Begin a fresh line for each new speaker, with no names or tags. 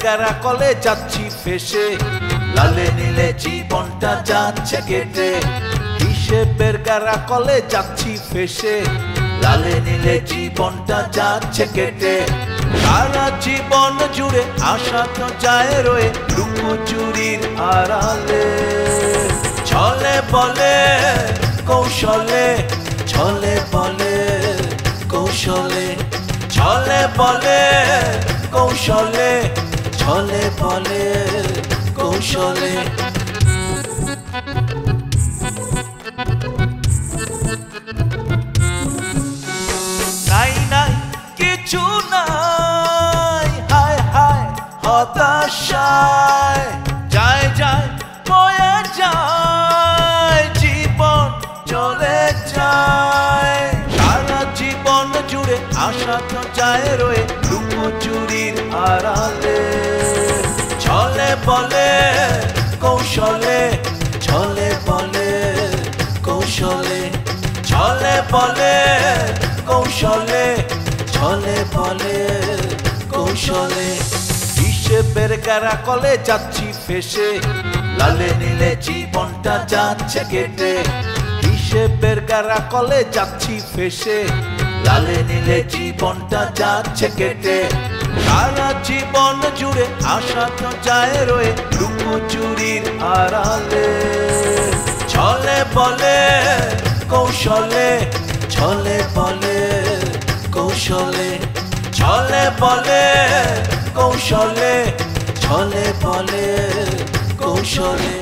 গারা কলে যাচ্ছি ফেসে, লালে নীলে জীবনটা যাচ্ছে কেটে। হিসেবের গারা কলে যাচ্ছি ফেসে, লালে নীলে জীবনটা যাচ্ছে কেটে। সারা জীবন জুড়ে আশা তো যায় রয়ে লুকোচুরির আড়ালে। ছলে বলে কৌশলে, ছলে বলে কৌশলে, ছলে বলে কৌশলে, ছলে বলে কৌশলে। নাই নাই কিছু নাই, হায় হায় হতাশায় যায় যায় বয়ে যায়, জীবন চলে যায়। সারা জীবন জুড়ে আশা তো যায় রয়ে লুকোচুরির আড়ালে। ছলে বলে কৌশলে, ছলে বলে কৌশলে, ছলে বলে কৌশলে, ছলে বলে কৌশলে। হিসেবের গারা কলে যাচ্ছি ফেসে, লালে নীলে জীবনটা যাচ্ছে কেটে। হিসেবের গারা কলে যাচ্ছি ফেসে, লালে নীলে জীবনটা যাচ্ছে কেটে। সারা জীবন জুড়ে আশা তো যায় রয়ে লুকোচুরির আড়ালে। ছলে বলে কৌশলে, ছলে বলে কৌশলে, ছলে বলে কৌশলে, ছলে বলে কৌশলে।